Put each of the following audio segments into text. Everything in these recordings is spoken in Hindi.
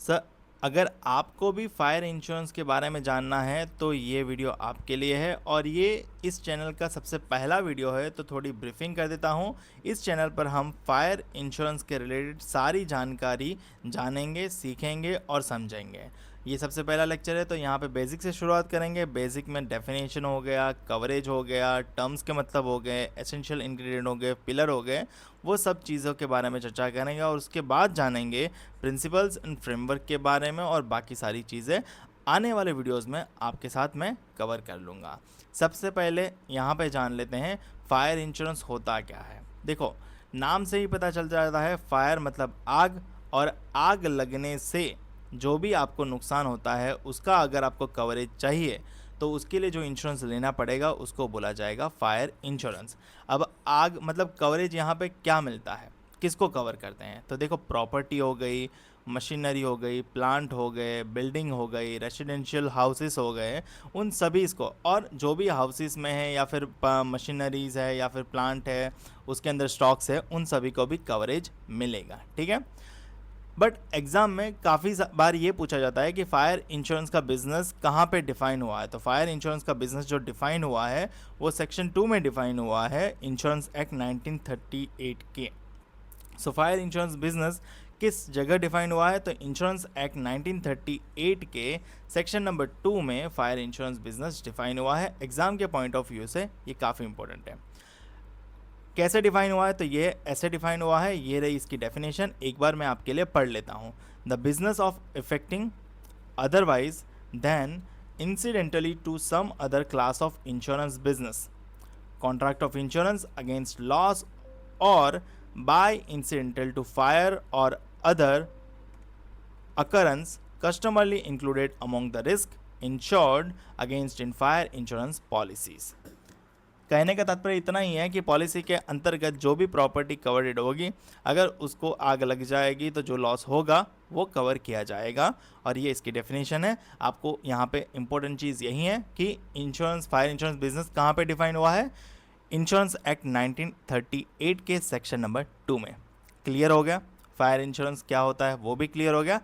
सर, अगर आपको भी फायर इंश्योरेंस के बारे में जानना है तो ये वीडियो आपके लिए है और ये इस चैनल का सबसे पहला वीडियो है, तो थोड़ी ब्रीफिंग कर देता हूँ। इस चैनल पर हम फायर इंश्योरेंस के रिलेटेड सारी जानकारी जानेंगे, सीखेंगे और समझेंगे। ये सबसे पहला लेक्चर है, तो यहाँ पे बेसिक से शुरुआत करेंगे। बेसिक में डेफिनेशन हो गया, कवरेज हो गया, टर्म्स के मतलब हो गए, एसेंशियल इंग्रेडिएंट हो गए, पिलर हो गए, वो सब चीज़ों के बारे में चर्चा करेंगे और उसके बाद जानेंगे प्रिंसिपल्स एंड फ्रेमवर्क के बारे में और बाकी सारी चीज़ें आने वाले वीडियोस में आपके साथ मैं कवर कर लूँगा। सबसे पहले यहाँ पे जान लेते हैं फायर इंश्योरेंस होता क्या है। देखो, नाम से ही पता चल जाता है, फायर मतलब आग, और आग लगने से जो भी आपको नुकसान होता है उसका अगर आपको कवरेज चाहिए तो उसके लिए जो इंश्योरेंस लेना पड़ेगा उसको बोला जाएगा फायर इंश्योरेंस। अब आग मतलब कवरेज यहाँ पे क्या मिलता है, किसको कवर करते हैं, तो देखो प्रॉपर्टी हो गई, मशीनरी हो गई, प्लांट हो गए, बिल्डिंग हो गई, रेसिडेंशियल हाउसेस हो गए, उन सभी इसको, और जो भी हाउसेस में है या फिर मशीनरीज है या फिर प्लांट है उसके अंदर स्टॉक्स है, उन सभी को भी कवरेज मिलेगा। ठीक है। बट एग्जाम में काफ़ी बार ये पूछा जाता है कि फायर इंश्योरेंस का बिजनेस कहाँ पे डिफाइन हुआ है। तो फायर इंश्योरेंस का बिजनेस जो डिफाइन हुआ है वो सेक्शन 2 में डिफाइन हुआ है, इंश्योरेंस एक्ट 1938 के। सो फायर इंश्योरेंस बिजनेस किस जगह डिफाइन हुआ है, तो इंश्योरेंस एक्ट 1938 के सेक्शन नंबर 2 में फायर इंश्योरेंस बिजनेस डिफाइन हुआ है। एग्जाम के पॉइंट ऑफ व्यू से ये काफ़ी इंपॉर्टेंट है। कैसे डिफाइन हुआ है, तो ये ऐसे डिफाइन हुआ है, ये रही इसकी डेफिनेशन, एक बार मैं आपके लिए पढ़ लेता हूँ। The business of effecting otherwise than incidentally to some other class of insurance business, contract of insurance against loss और बाय इंसिडेंटल टू फायर और other occurrence customarily included among the risk insured against in fire insurance policies। कहने का तात्पर्य इतना ही है कि पॉलिसी के अंतर्गत जो भी प्रॉपर्टी कवर्ड होगी, अगर उसको आग लग जाएगी तो जो लॉस होगा वो कवर किया जाएगा, और ये इसकी डेफिनेशन है। आपको यहाँ पे इंपॉर्टेंट चीज़ यही है कि इंश्योरेंस, फायर इंश्योरेंस बिजनेस कहाँ पे डिफाइन हुआ है, इंश्योरेंस एक्ट 1938 के सेक्शन नंबर 2 में। क्लियर हो गया, फायर इंश्योरेंस क्या होता है वो भी क्लियर हो गया।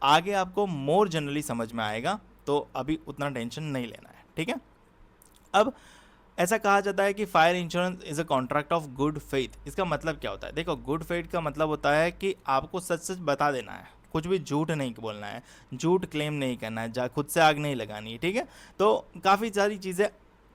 आगे आपको मोर जनरली समझ में आएगा, तो अभी उतना टेंशन नहीं लेना है। ठीक है। अब ऐसा कहा जाता है कि fire insurance is a contract of good faith. इसका मतलब क्या होता है, देखो गुड फेथ का मतलब होता है कि आपको सच सच बता देना है, कुछ भी झूठ नहीं बोलना है, झूठ क्लेम नहीं करना है, खुद से आग नहीं लगानी है। ठीक है। तो काफ़ी सारी चीज़ें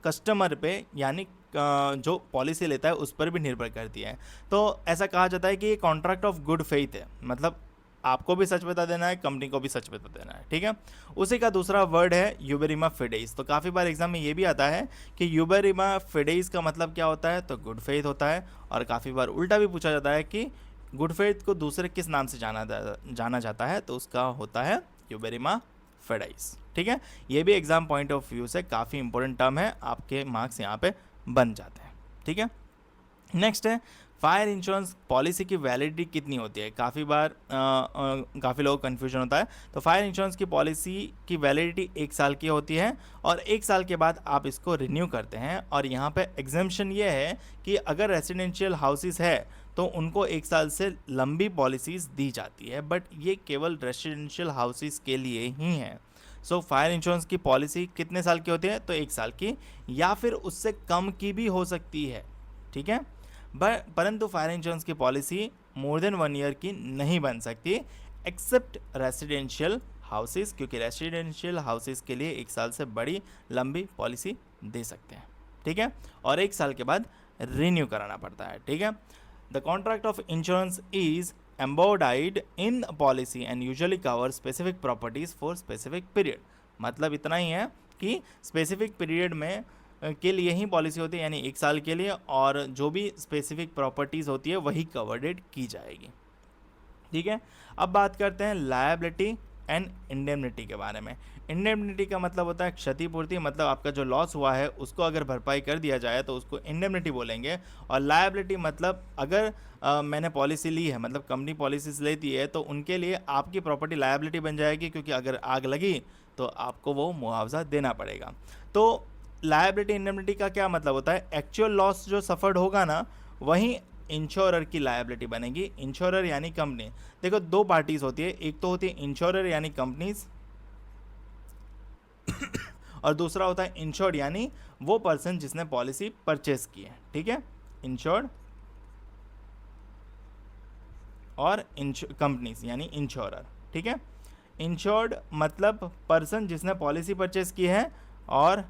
कस्टमर पे यानी जो पॉलिसी लेता है उस पर भी निर्भर करती है। तो ऐसा कहा जाता है कि ये कॉन्ट्रैक्ट ऑफ गुड फेथ है, मतलब आपको भी सच बता देना है, कंपनी को भी सच बता देना है। ठीक है। उसी का दूसरा वर्ड है यूबेरिमा फिडेइस। तो काफ़ी बार एग्जाम में ये भी आता है कि यूबेरिमा फिडेइस का मतलब क्या होता है, तो गुड फेथ होता है। और काफ़ी बार उल्टा भी पूछा जाता है कि गुड फेथ को दूसरे किस नाम से जाना जाता है, तो उसका होता है यूबेरिमा फिडेइस। ठीक है। ये भी एग्जाम पॉइंट ऑफ व्यू से काफ़ी इंपॉर्टेंट टर्म है, आपके मार्क्स यहाँ पे बन जाते हैं। ठीक है। नेक्स्ट है फायर इंश्योरेंस पॉलिसी की वैलिडिटी कितनी होती है। काफ़ी बार काफ़ी लोगों को कन्फ्यूजन होता है। तो फायर इंश्योरेंस की पॉलिसी की वैलिडिटी 1 साल की होती है और 1 साल के बाद आप इसको रिन्यू करते हैं। और यहाँ पे एग्जेम्पशन ये है कि अगर रेसिडेंशियल हाउसेस है तो उनको 1 साल से लंबी पॉलिसीज़ दी जाती है, बट ये केवल रेसिडेंशियल हाउसेस के लिए ही है। सो फायर इंश्योरेंस की पॉलिसी कितने साल की होती है, तो 1 साल की, या फिर उससे कम की भी हो सकती है। ठीक है। परंतु फायर इंश्योरेंस की पॉलिसी मोर देन 1 ईयर की नहीं बन सकती, एक्सेप्ट रेसिडेंशियल हाउसेस, क्योंकि रेसिडेंशियल हाउसेस के लिए 1 साल से बड़ी लंबी पॉलिसी दे सकते हैं। ठीक है। और 1 साल के बाद रिन्यू कराना पड़ता है। ठीक है। The contract of insurance is embodied in a policy and usually cover specific properties for specific period। मतलब इतना ही है कि स्पेसिफिक पीरियड में के लिए ही पॉलिसी होती है, यानी 1 साल के लिए, और जो भी स्पेसिफिक प्रॉपर्टीज़ होती है वही कवर्डेड की जाएगी। ठीक है। अब बात करते हैं लायबिलिटी एंड इंडेमनिटी के बारे में। इंडेमनिटी का मतलब होता है क्षतिपूर्ति, मतलब आपका जो लॉस हुआ है उसको अगर भरपाई कर दिया जाए तो उसको इंडेमनिटी बोलेंगे। और लायबिलिटी मतलब अगर मैंने पॉलिसी ली है, मतलब कंपनी पॉलिसीज लेती है, तो उनके लिए आपकी प्रॉपर्टी लायबिलिटी बन जाएगी, क्योंकि अगर आग लगी तो आपको वो मुआवजा देना पड़ेगा। तो लायबिलिटी इंडेमनिटी का क्या मतलब होता है, एक्चुअल लॉस जो सफ़र्ड होगा ना, वहीं इंश्योरर की लायबिलिटी बनेगी। इंश्योरर यानी कंपनी। देखो दो पार्टीज होती है, एक तो होती है इंश्योरर यानी कंपनीज और दूसरा होता है इंश्योर्ड यानी वो पर्सन जिसने पॉलिसी परचेस की है। ठीक है, इंश्योर्ड और कंपनीज यानी इंश्योरर। ठीक है, इंश्योर्ड मतलब पर्सन जिसने पॉलिसी परचेस की है और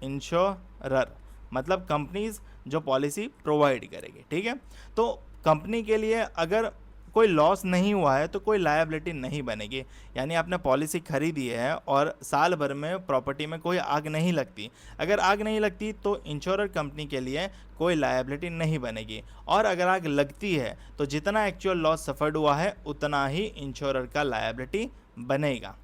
इंश्योरर मतलब कंपनीज जो पॉलिसी प्रोवाइड करेगी। ठीक है, तो कंपनी के लिए अगर कोई लॉस नहीं हुआ है तो कोई लायबिलिटी नहीं बनेगी। यानी आपने पॉलिसी खरीदी है और साल भर में प्रॉपर्टी में कोई आग नहीं लगती, अगर आग नहीं लगती तो इंश्योरर कंपनी के लिए कोई लायबिलिटी नहीं बनेगी। और अगर आग लगती है तो जितना एक्चुअल लॉस सफर्ड हुआ है उतना ही इंश्योरर का लायबिलिटी बनेगा।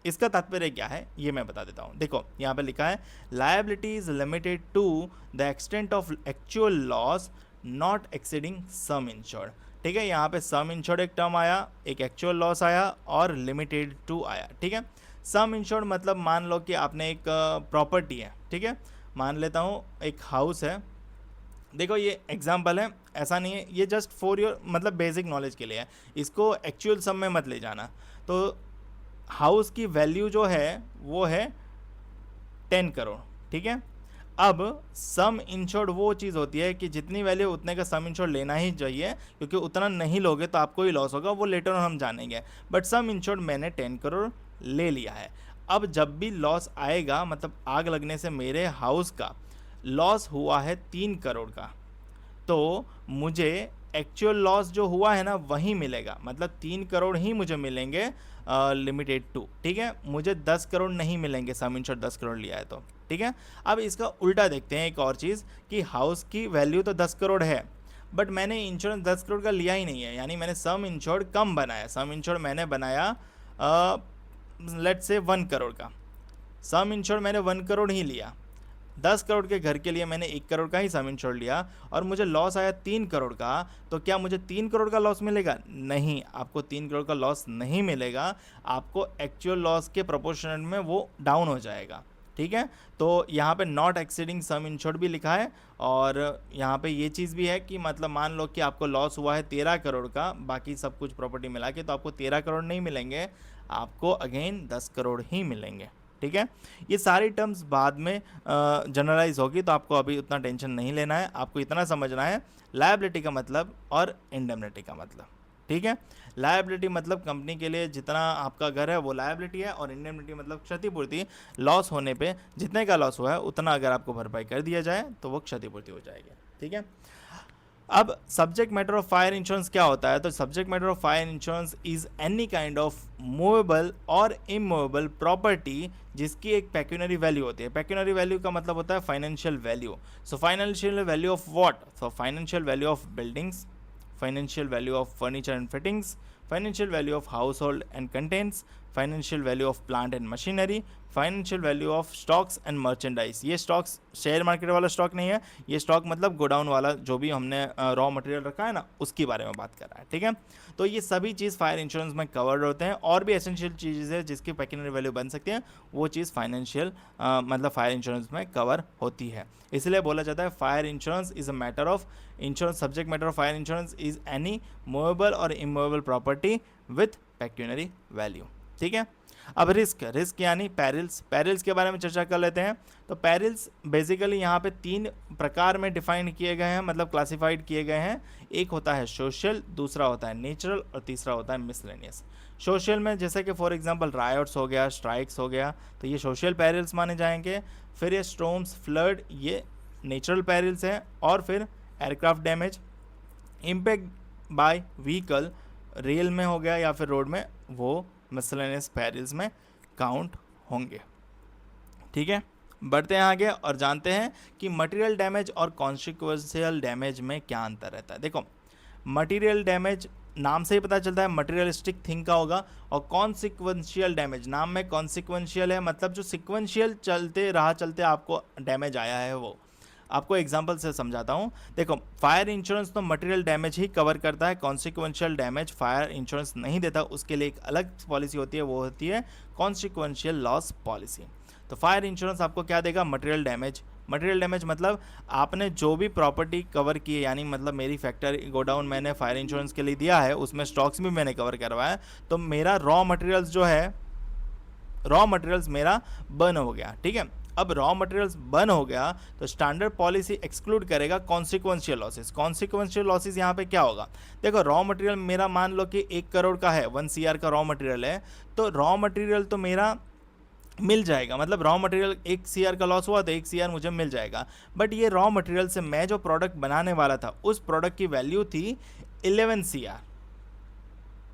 इसका तात्पर्य क्या है ये मैं बता देता हूँ। देखो यहाँ पे लिखा है liability is limited to the extent of actual loss not exceeding sum insured. ठीक है, यहाँ पे सम इंश्योर्ड एक टर्म आया, एक एक्चुअल लॉस आया और लिमिटेड टू आया। ठीक है, सम इंश्योर्ड मतलब मान लो कि आपने एक प्रॉपर्टी है। ठीक है, मान लेता हूँ एक हाउस है। देखो ये एग्जाम्पल है, ऐसा नहीं है, ये जस्ट फॉर योर मतलब बेसिक नॉलेज के लिए है, इसको एक्चुअल सम में मत ले जाना। तो हाउस की वैल्यू जो है वो है 10 करोड़। ठीक है, अब सम इंश्योर्ड वो चीज़ होती है कि जितनी वैल्यू उतने का सम इंश्योर्ड लेना ही चाहिए, क्योंकि उतना नहीं लोगे तो आपको ही लॉस होगा, वो लेटर हम जानेंगे। बट सम इंश्योर्ड मैंने 10 करोड़ ले लिया है। अब जब भी लॉस आएगा, मतलब आग लगने से मेरे हाउस का लॉस हुआ है 3 करोड़ का, तो मुझे एक्चुअल लॉस जो हुआ है ना वही मिलेगा, मतलब 3 करोड़ ही मुझे मिलेंगे लिमिटेड टू। ठीक है, मुझे 10 करोड़ नहीं मिलेंगे, सम इंश्योर्ड 10 करोड़ लिया है तो। ठीक है, अब इसका उल्टा देखते हैं एक और चीज़ कि हाउस की वैल्यू तो 10 करोड़ है बट मैंने इंश्योरेंस 10 करोड़ का लिया ही नहीं है, यानी मैंने सम इंश्योर्ड कम बनाया। सम इंश्योर्ड मैंने बनाया लेट्स से 1 करोड़ का, सम इंश्योर्ड मैंने 1 करोड़ ही लिया। 10 करोड़ के घर के लिए मैंने 1 करोड़ का ही सम इंश्योर्ड लिया और मुझे लॉस आया 3 करोड़ का, तो क्या मुझे 3 करोड़ का लॉस मिलेगा? नहीं, आपको 3 करोड़ का लॉस नहीं मिलेगा, आपको एक्चुअल लॉस के प्रोपोर्शनल में वो डाउन हो जाएगा। ठीक है, तो यहाँ पे नॉट एक्सीडिंग सम इंश्योर्ड भी लिखा है और यहाँ पे ये चीज़ भी है कि मतलब मान लो कि आपको लॉस हुआ है 13 करोड़ का, बाकी सब कुछ प्रॉपर्टी मिला के, तो आपको 13 करोड़ नहीं मिलेंगे, आपको अगेन 10 करोड़ ही मिलेंगे। ठीक है, ये सारी टर्म्स बाद में जनरलाइज होगी, तो आपको अभी उतना टेंशन नहीं लेना है, आपको इतना समझना है लायबिलिटी का मतलब और इंडेमनिटी का मतलब। ठीक है, लायबिलिटी मतलब कंपनी के लिए जितना आपका घर है वो लायबिलिटी है, और इंडेमनिटी मतलब क्षतिपूर्ति, लॉस होने पे जितने का लॉस हुआ है उतना अगर आपको भरपाई कर दिया जाए तो वो क्षतिपूर्ति हो जाएगी। ठीक है, अब subject matter of fire insurance क्या होता है? तो subject matter of fire insurance is any kind of movable और इमूवेबल प्रॉपर्टी जिसकी एक पेक्यूनरी वैल्यू होती है। पेक्यूनरी वैल्यू का मतलब होता है financial value. So financial value of what? So financial value of buildings, financial value of furniture and fittings, financial value of house hold and contents, financial value of plant and machinery, financial value of stocks and merchandise. ये स्टॉक्स शेयर मार्केट वाला स्टॉक नहीं है, ये स्टॉक मतलब गोडाउन वाला जो भी हमने रॉ मटेरियल रखा है ना उसके बारे में बात कर रहा है। ठीक है, तो ये सभी चीज़ फायर इंश्योरेंस में कवर्ड होते हैं, और भी एसेंशियल चीज़ें है जिसकी पेक्यूनरी वैल्यू बन सकती है, वो चीज़ फाइनेंशियल मतलब फायर इंश्योरेंस में कवर होती है। इसलिए बोला जाता है fire insurance is a matter of insurance, subject matter of fire insurance is any movable और immovable property with pecuniary value. ठीक है, अब रिस्क यानी पैरिल्स के बारे में चर्चा कर लेते हैं। तो पैरिल्स बेसिकली यहाँ पे 3 प्रकार में डिफाइन किए गए हैं, मतलब क्लासिफाइड किए गए हैं। एक होता है सोशल, दूसरा होता है नेचुरल और तीसरा होता है मिसलेनियस। सोशल में जैसे कि फॉर एग्जांपल रायोट्स हो गया, स्ट्राइक्स हो गया, तो ये सोशल पैरिल्स माने जाएंगे। फिर ये स्टॉर्म्स, फ्लड, ये नेचुरल पैरिल्स हैं। और फिर aircraft damage, impact by vehicle, rail में हो गया या फिर रोड में, वो मिसलेनियस पैरिल्स में काउंट होंगे। ठीक है, बढ़ते हैं आगे और जानते हैं कि मटेरियल डैमेज और कॉन्सिक्वेंशियल डैमेज में क्या अंतर रहता है। देखो मटेरियल डैमेज नाम से ही पता चलता है मटेरियलिस्टिक थिंग का होगा, और कॉन्सिक्वेंशियल डैमेज नाम में कॉन्सिक्वेंशियल है, मतलब जो सिक्वेंशियल चलते आपको डैमेज आया है वो। आपको एग्जांपल से समझाता हूँ। देखो फायर इंश्योरेंस तो मटेरियल डैमेज ही कवर करता है, कॉन्सिक्वेंशियल डैमेज फायर इंश्योरेंस नहीं देता, उसके लिए एक अलग पॉलिसी होती है, वो होती है कॉन्सिक्वेंशियल लॉस पॉलिसी। तो फायर इंश्योरेंस आपको क्या देगा? मटेरियल डैमेज मटेरियल डैमेज मतलब आपने जो भी प्रॉपर्टी कवर की है, यानी मतलब मेरी फैक्ट्री गोडाउन मैंने फायर इंश्योरेंस के लिए दिया है, उसमें स्टॉक्स भी मैंने कवर करवाया, तो मेरा रॉ मटेरियल्स जो है, रॉ मटेरियल्स मेरा बर्न हो गया, ठीक है। अब रॉ मटेरियल्स बर्न हो गया तो स्टैंडर्ड पॉलिसी एक्सक्लूड करेगा कॉन्सिक्वेंशियल लॉसेस। कॉन्सिक्वेंशियल लॉसेस यहाँ पे क्या होगा, देखो रॉ मटेरियल मेरा मान लो कि 1 करोड़ का है, 1 CR का रॉ मटेरियल है, तो रॉ मटेरियल तो मेरा मिल जाएगा, मतलब रॉ मटेरियल 1 CR का लॉस हुआ तो 1 CR मुझे मिल जाएगा। बट ये रॉ मटेरियल से मैं जो प्रोडक्ट बनाने वाला था उस प्रोडक्ट की वैल्यू थी 11 CR,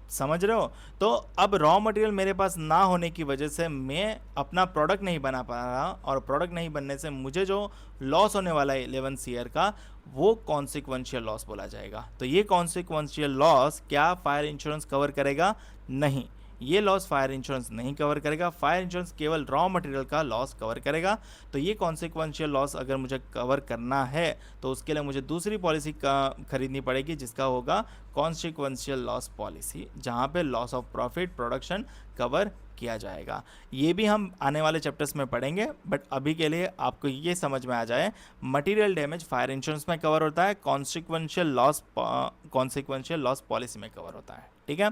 समझ रहे हो। तो अब रॉ मटेरियल मेरे पास ना होने की वजह से मैं अपना प्रोडक्ट नहीं बना पा रहा, और प्रोडक्ट नहीं बनने से मुझे जो लॉस होने वाला है 11 CR का, वो कॉन्सिक्वेंशियल लॉस बोला जाएगा। तो ये कॉन्सिक्वेंशियल लॉस क्या फायर इंश्योरेंस कवर करेगा? नहीं, ये लॉस फायर इंश्योरेंस नहीं कवर करेगा। फायर इंश्योरेंस केवल रॉ मटेरियल का लॉस कवर करेगा। तो ये कॉन्सिक्वेंशियल लॉस अगर मुझे कवर करना है तो उसके लिए मुझे दूसरी पॉलिसी का खरीदनी पड़ेगी, जिसका होगा कॉन्सिक्वेंशियल लॉस पॉलिसी, जहाँ पे loss of profit production cover किया जाएगा। ये भी हम आने वाले चैप्टर्स में पढ़ेंगे, बट अभी के लिए आपको ये समझ में आ जाए, मटेरियल डैमेज फायर इंश्योरेंस में कवर होता है, कॉन्सिक्वेंशियल लॉस पॉलिसी में कवर होता है, ठीक है।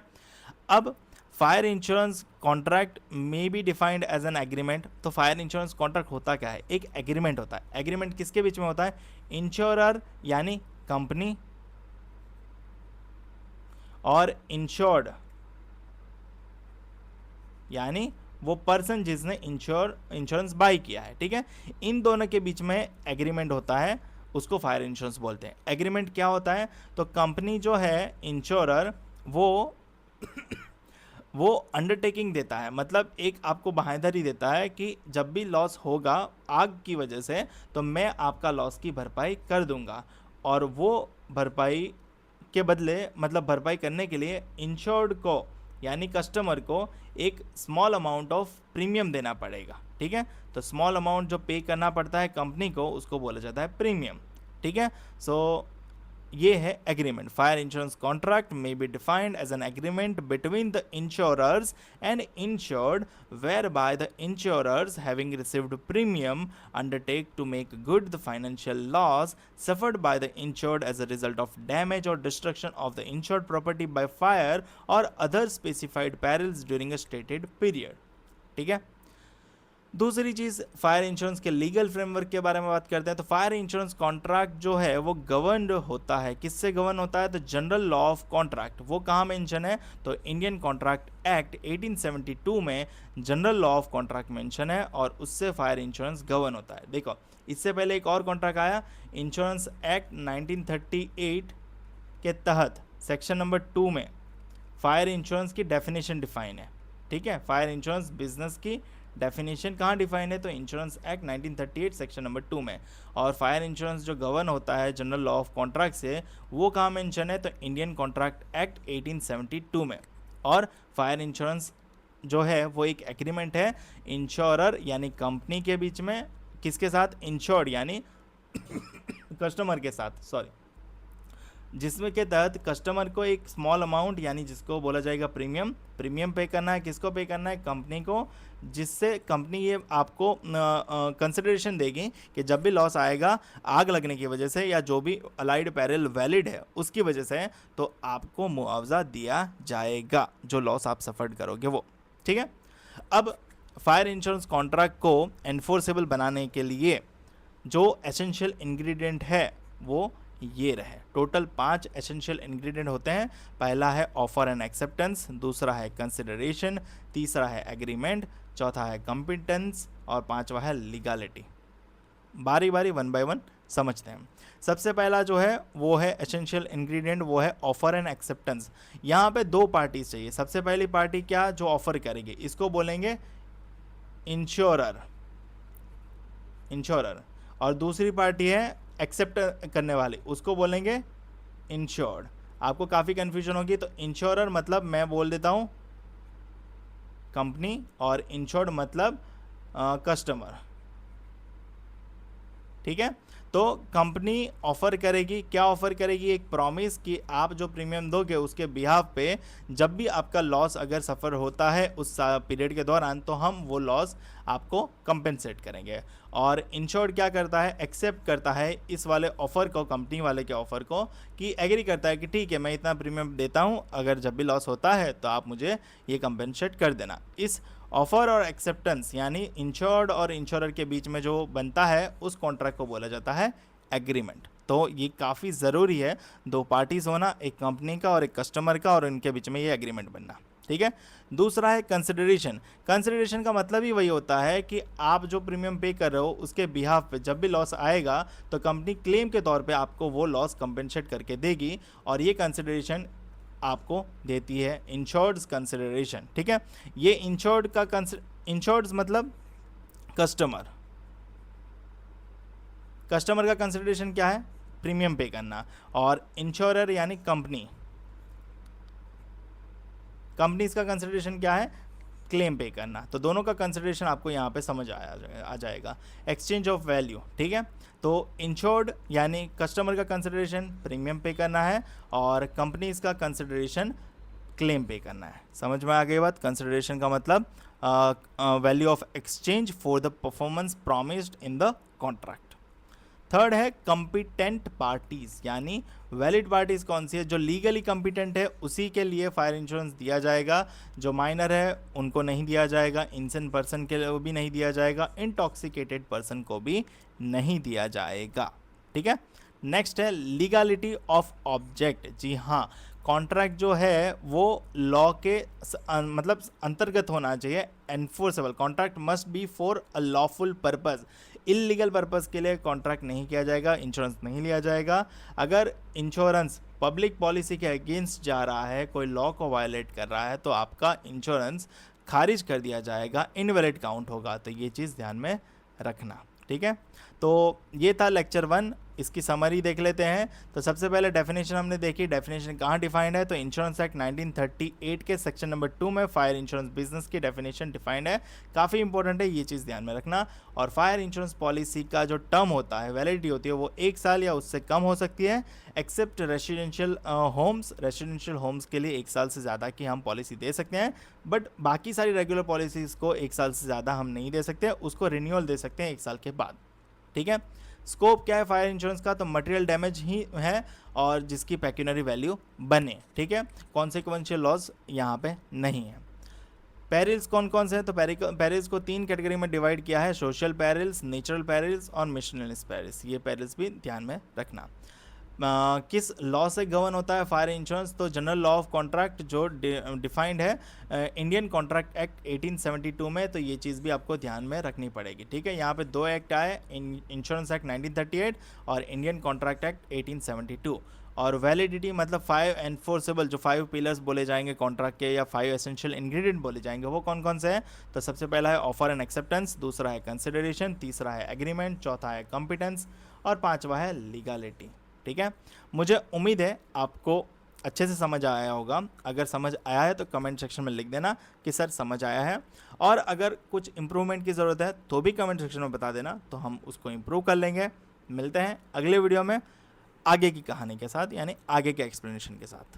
अब फायर इंश्योरेंस कॉन्ट्रैक्ट में be defined as an agreement. तो फायर इंश्योरेंस कॉन्ट्रैक्ट होता क्या है? एक एग्रीमेंट होता है। एग्रीमेंट किसके बीच में होता है? इंश्योरर यानी कंपनी और इंश्योर्ड यानी वो पर्सन जिसने इंश्योरेंस बाई किया है, ठीक है। इन दोनों के बीच में एग्रीमेंट होता है, उसको फायर इंश्योरेंस बोलते हैं। एग्रीमेंट क्या होता है? तो कंपनी जो है, इंश्योरर, वो अंडरटेकिंग देता है, मतलब एक आपको बाहेंधरी देता है कि जब भी लॉस होगा आग की वजह से, तो मैं आपका लॉस की भरपाई कर दूंगा, और वो भरपाई के बदले, मतलब भरपाई करने के लिए इंश्योर्ड को यानी कस्टमर को एक स्मॉल अमाउंट ऑफ प्रीमियम देना पड़ेगा, ठीक है। तो स्मॉल अमाउंट जो पे करना पड़ता है कंपनी को, उसको बोला जाता है प्रीमियम, ठीक है। सो ये है agreement. Fire insurance contract may be defined as an agreement between the insurers and insured, whereby the insurers having received premium undertake to make good the financial loss suffered by the insured as a result of damage or destruction of the insured property by fire or other specified perils during a stated period, ठीक है। दूसरी चीज़, फायर इंश्योरेंस के लीगल फ्रेमवर्क के बारे में बात करते हैं। तो फायर इंश्योरेंस कॉन्ट्रैक्ट जो है वो गवर्नड होता है, किससे गवर्न होता है? तो जनरल लॉ ऑफ कॉन्ट्रैक्ट। वो कहाँ मेंशन है? तो इंडियन कॉन्ट्रैक्ट एक्ट 1872 में general law of contract mention है, और उससे फायर इंश्योरेंस गवर्न होता है। देखो, इससे पहले एक और कॉन्ट्रैक्ट आया, इंश्योरेंस एक्ट 1938 के तहत सेक्शन नंबर 2 में फायर इंश्योरेंस की डेफिनेशन डिफाइन है, ठीक है। फायर इंश्योरेंस बिजनेस की डेफिनेशन कहाँ डिफाइन है? तो इंश्योरेंस एक्ट 1938 सेक्शन नंबर 2 में। और फायर इंश्योरेंस जो गवर्न होता है जनरल लॉ ऑफ कॉन्ट्रैक्ट से, वो कहाँ मेंशन है? तो इंडियन कॉन्ट्रैक्ट एक्ट 1872 में। और फायर इंश्योरेंस जो है वो एक एग्रीमेंट है इंश्योरर यानी कंपनी के बीच में, किसके साथ? इंश्योर्ड यानी कस्टमर के साथ, सॉरी, जिसमें के तहत कस्टमर को एक स्मॉल अमाउंट यानी जिसको बोला जाएगा प्रीमियम पे करना है। किसको पे करना है? कंपनी को, जिससे कंपनी ये आपको कंसिडरेशन देगी कि जब भी लॉस आएगा आग लगने की वजह से या जो भी अलाइड पैरल वैलिड है उसकी वजह से, तो आपको मुआवजा दिया जाएगा जो लॉस आप सफ़र करोगे वो, ठीक है। अब फायर इंश्योरेंस कॉन्ट्रैक्ट को एनफोर्सेबल बनाने के लिए जो एसेंशियल इंग्रेडिएंट है वो ये रहे। टोटल 5 एसेंशियल इंग्रेडिएंट होते हैं। पहला है ऑफर एंड एक्सेप्टेंस, दूसरा है कंसिडरेशन, तीसरा है एग्रीमेंट, चौथा है कॉम्पिटेंस, और पांचवा है लीगलिटी। बारी बारी 1 बाय 1 समझते हैं। सबसे पहला जो है वो है एसेंशियल इंग्रेडिएंट, वो है ऑफर एंड एक्सेप्टेंस। यहाँ पे 2 पार्टीज चाहिए। सबसे पहली पार्टी क्या? जो ऑफर करेगी, इसको बोलेंगे इंश्योरर, और दूसरी पार्टी है एक्सेप्ट करने वाली, उसको बोलेंगे इंश्योर्ड। आपको काफ़ी कन्फ्यूजन होगी, तो इंश्योरर मतलब मैं बोल देता हूँ कंपनी, और इंश्योर्ड मतलब कस्टमर, ठीक है। तो कंपनी ऑफर करेगी, क्या ऑफर करेगी, एक प्रॉमिस कि आप जो प्रीमियम दोगे उसके बिहाफ पे जब भी आपका लॉस अगर सफ़र होता है उस पीरियड के दौरान, तो हम वो लॉस आपको कंपेंसेट करेंगे। और इंश्योर्ड क्या करता है, एक्सेप्ट करता है इस वाले ऑफ़र को, कंपनी वाले के ऑफ़र को, कि एग्री करता है कि ठीक है मैं इतना प्रीमियम देता हूँ, अगर जब भी लॉस होता है तो आप मुझे ये कंपेंसेट कर देना। इस ऑफर और एक्सेप्टेंस यानी इंश्योर्ड और इंश्योरर के बीच में जो बनता है उस कॉन्ट्रैक्ट को बोला जाता है एग्रीमेंट। तो ये काफ़ी ज़रूरी है, दो पार्टीज होना, एक कंपनी का और एक कस्टमर का, और इनके बीच में ये एग्रीमेंट बनना। ठीक है। दूसरा है कंसिडरेशन। कंसिडरेशन का मतलब ही वही होता है कि आप जो प्रीमियम पे कर रहे हो उसके बिहाफ पे जब भी लॉस आएगा तो कंपनी क्लेम के तौर पे आपको वो लॉस कंपेंसेट करके देगी, और ये कंसिडरेशन आपको देती है इंश्योर्ड्स कंसिडरेशन। ठीक है। ये इंश्योर्ड का इंश्योर्ड्स मतलब कस्टमर, कस्टमर का कंसिडरेशन क्या है, प्रीमियम पे करना, और इंश्योरर यानी कंपनी, कंपनीज का कंसिडरेशन क्या है, क्लेम पे करना। तो दोनों का कंसिडरेशन आपको यहाँ पे समझ आ जाएगा। एक्सचेंज ऑफ वैल्यू, ठीक है। तो इंश्योर्ड यानी कस्टमर का कंसिडरेशन प्रीमियम पे करना है, और कंपनीज का कंसिडरेशन क्लेम पे करना है। समझ में आ गई बात। कंसिडरेशन का मतलब value of exchange for the performance promised in the contract. Third है कॉम्पिटेंट पार्टीज, यानी वैलिड पार्टीज कौन सी है, जो लीगली कॉम्पिटेंट है उसी के लिए फायर इंश्योरेंस दिया जाएगा, जो माइनर है उनको नहीं दिया जाएगा, इनसेंट पर्सन के लिए भी नहीं दिया जाएगा, इंटॉक्सिकेटेड पर्सन को भी नहीं दिया जाएगा। ठीक है। नेक्स्ट है लीगलिटी ऑफ ऑब्जेक्ट। जी हाँ, कॉन्ट्रैक्ट जो है वो लॉ के मतलब अंतर्गत होना चाहिए, enforceable. Contract must be for a lawful purpose. Illegal purpose के लिए कॉन्ट्रैक्ट नहीं किया जाएगा, इंश्योरेंस नहीं लिया जाएगा। अगर इंश्योरेंस पब्लिक पॉलिसी के अगेंस्ट जा रहा है, कोई लॉ को वायलेट कर रहा है, तो आपका इंश्योरेंस खारिज कर दिया जाएगा, इनवैलिड काउंट होगा। तो ये चीज़ ध्यान में रखना। ठीक है। तो ये था लेक्चर 1। इसकी समरी देख लेते हैं। तो सबसे पहले डेफिनेशन हमने देखी। डेफिनेशन कहाँ डिफाइंड है, तो इंश्योरेंस एक्ट 1938 के सेक्शन नंबर 2 में फायर इंश्योरेंस बिजनेस की डेफिनेशन डिफाइंड है। काफ़ी इंपॉर्टेंट है, ये चीज़ ध्यान में रखना। और फायर इंश्योरेंस पॉलिसी का जो टर्म होता है, वैलिडिटी होती है, वो 1 साल या उससे कम हो सकती है, except residential homes. Residential homes के लिए 1 साल से ज़्यादा की हम पॉलिसी दे सकते हैं, बट बाकी सारी रेगुलर पॉलिसीज़ को 1 साल से ज़्यादा हम नहीं दे सकते, उसको रिन्यूअल दे सकते हैं 1 साल के बाद। ठीक है। स्कोप क्या है फायर इंश्योरेंस का, तो मटेरियल डैमेज ही है और जिसकी पेक्यूनरी वैल्यू बने। ठीक है। कॉन्सिक्वेंशियल लॉस यहाँ पे नहीं है। पेरिल्स कौन कौन से हैं, तो पेरिल्स को 3 कैटेगरी में डिवाइड किया है, सोशल पेरिल्स, नेचुरल पेरिल्स और मिशनलिस पेरिल्स। ये पेरिल्स भी ध्यान में रखना। किस लॉ से गवर्न होता है फायर इंश्योरेंस, तो जनरल लॉ ऑफ कॉन्ट्रैक्ट जो डिफाइंड है इंडियन कॉन्ट्रैक्ट एक्ट 1872 में। तो ये चीज़ भी आपको ध्यान में रखनी पड़ेगी। ठीक है। यहाँ पे 2 एक्ट आए, इंश्योरेंस एक्ट 1938 और इंडियन कॉन्ट्रैक्ट एक्ट 1872। और वैलिडिटी मतलब 5 एनफोर्सेबल, जो 5 पिलर्स बोले जाएंगे कॉन्ट्रैक्ट के, या 5 एसेंशियल इंग्रेडिएंट बोले जाएंगे, वो कौन कौन से हैं, तो सबसे पहला है ऑफर एंड एक्सेप्टेंस, दूसरा है कंसिडरेशन, तीसरा है एग्रीमेंट, चौथा है कॉम्पिटेंस और पांचवा है लीगलिटी। ठीक है। मुझे उम्मीद है आपको अच्छे से समझ आया होगा। अगर समझ आया है तो कमेंट सेक्शन में लिख देना कि सर समझ आया है, और अगर कुछ इम्प्रूवमेंट की ज़रूरत है तो भी कमेंट सेक्शन में बता देना, तो हम उसको इम्प्रूव कर लेंगे। मिलते हैं अगले वीडियो में आगे की कहानी के साथ, यानी आगे के एक्सप्लेनेशन के साथ।